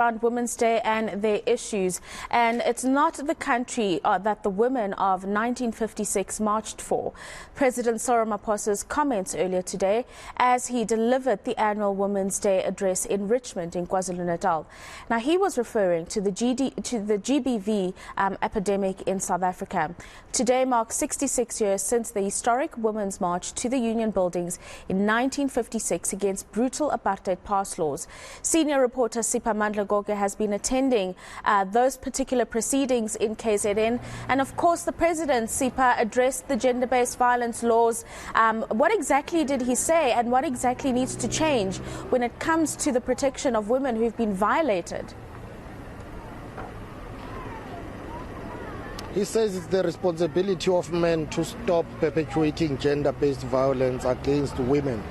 around Women's Day and their issues. And it's not the country that the women of 1956 marched for. President Ramaphosa's comments earlier today as he delivered the annual Women's Day address in Richmond in KwaZulu-Natal. Now, he was referring to the GBV epidemic in South Africa. Today marks 66 years since the historic Women's March to the Union Buildings in 1956 against brutal apartheid pass laws. Senior reporter Siphamandla Goge has been attending those particular proceedings in KZN. And of course, the President, Sipha, addressed the gender-based violence laws. What exactly did he say, and what exactly needs to change when it comes to the protection of women who've been violated? He says it's the responsibility of men to stop perpetuating gender-based violence against women.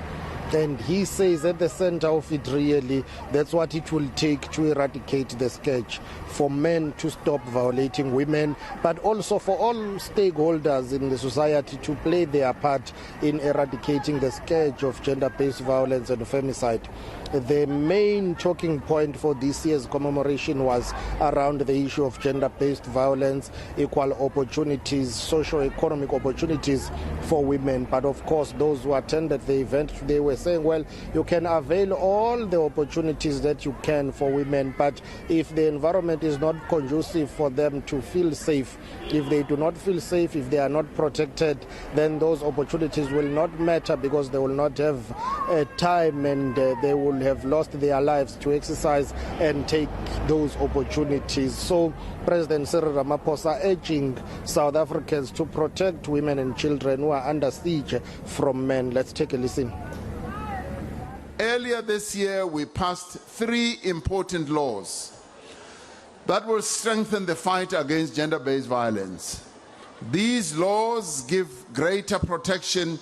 And he says at the center of it, really, that's what it will take to eradicate the scourge, for men to stop violating women, but also for all stakeholders in the society to play their part in eradicating the scourge of gender-based violence and femicide. The main talking point for this year's commemoration was around the issue of gender-based violence, equal opportunities, socio-economic opportunities for women. But of course, those who attended the event today were saying, well, you can avail all the opportunities that you can for women, but if the environment is not conducive for them to feel safe, if they do not feel safe, if they are not protected, then those opportunities will not matter, because they will not have time, and they will have lost their lives to exercise and take those opportunities. So President Ramaphosa urging South Africans to protect women and children who are under siege from men. Let's take a listen. Earlier this year, we passed 3 important laws that will strengthen the fight against gender-based violence. These laws give greater protection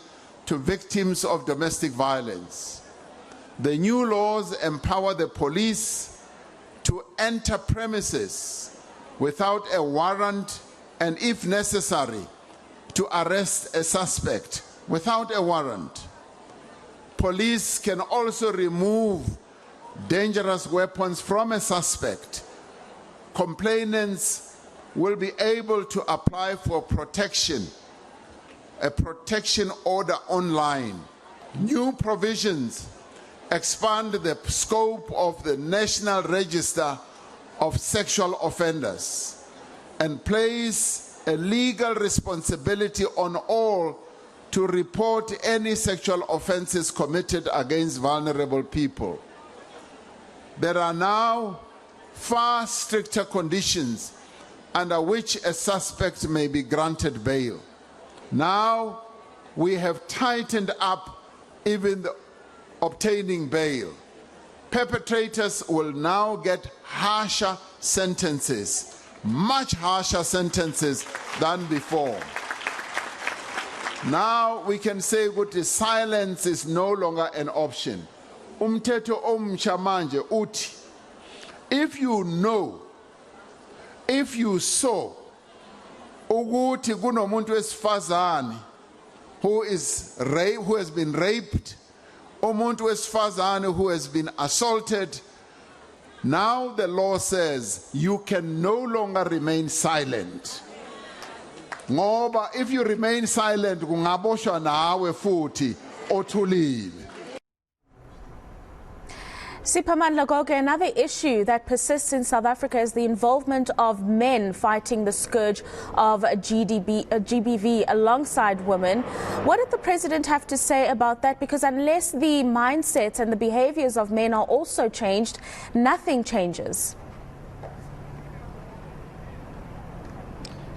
to victims of domestic violence. The new laws empower the police to enter premises without a warrant, and if necessary, to arrest a suspect without a warrant. Police can also remove dangerous weapons from a suspect. Complainants will be able to apply for protection, a protection order online. New provisions expand the scope of the National Register of Sexual Offenders and place a legal responsibility on all to report any sexual offenses committed against vulnerable people. There are now far stricter conditions under which a suspect may be granted bail. Now we have tightened up even the obtaining bail. Perpetrators will now get harsher sentences, much harsher sentences than before. Now we can say that silence is no longer an option. Umthetho omtsha manje uthi, if you know, if you saw ukuthi kunomuntu wesifazane who has been raped, umuntu wesifazane who has been assaulted, now the law says you can no longer remain silent. Ngoba if you remain silent, kungaboshwa nawe futhi othulile. Siphamandla Goge, another issue that persists in South Africa is the involvement of men fighting the scourge of GBV alongside women. What did the President have to say about that? Because unless the mindsets and the behaviors of men are also changed, nothing changes.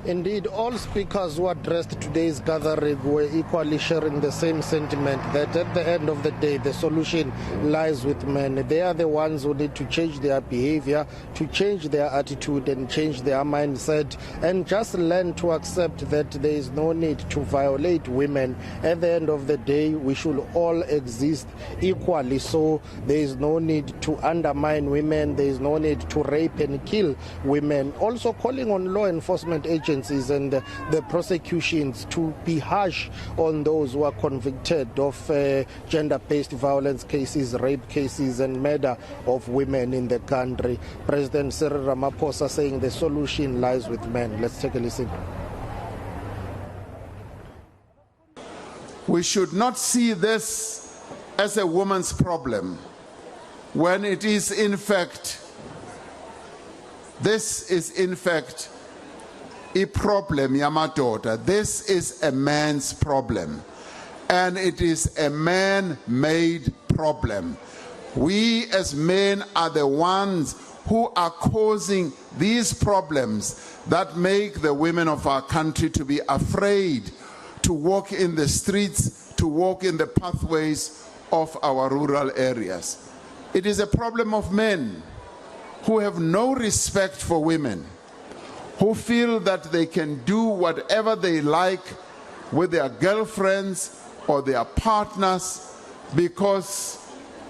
Indeed, all speakers who addressed today's gathering were equally sharing the same sentiment, that at the end of the day, the solution lies with men. They are the ones who need to change their behavior, to change their attitude and change their mindset, and just learn to accept that there is no need to violate women. At the end of the day, we should all exist equally, so there is no need to undermine women, there is no need to rape and kill women. Also calling on law enforcement agencies agencies and the prosecutions to be harsh on those who are convicted of gender-based violence cases, rape cases and murder of women in the country. President Cyril Ramaphosa saying the solution lies with men. Let's take a listen. We should not see this as a woman's problem when it is in fact, this is in fact a problem, Yamadoda. This is a man's problem, and it is a man-made problem. We as men are the ones who are causing these problems that make the women of our country to be afraid to walk in the streets, to walk in the pathways of our rural areas. It is a problem of men who have no respect for women, who feel that they can do whatever they like with their girlfriends or their partners because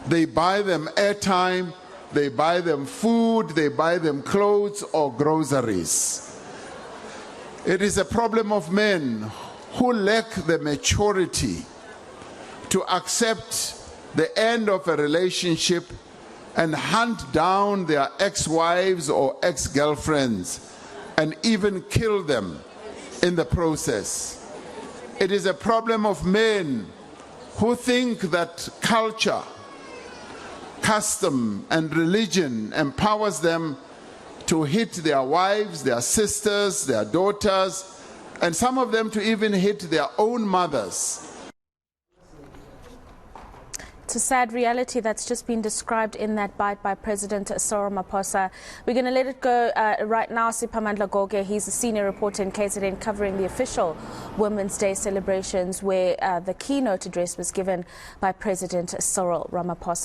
they buy them airtime, they buy them food, they buy them clothes or groceries. It is a problem of men who lack the maturity to accept the end of a relationship and hunt down their ex-wives or ex-girlfriends and even kill them in the process. It is a problem of men who think that culture, custom and religion empowers them to hit their wives, their sisters, their daughters, and some of them to even hit their own mothers. It's a sad reality that's just been described in that bite by President Cyril Ramaphosa. We're going to let it go right now. Siphamandla Goge, he's a senior reporter in KZN covering the official Women's Day celebrations where the keynote address was given by President Cyril Ramaphosa.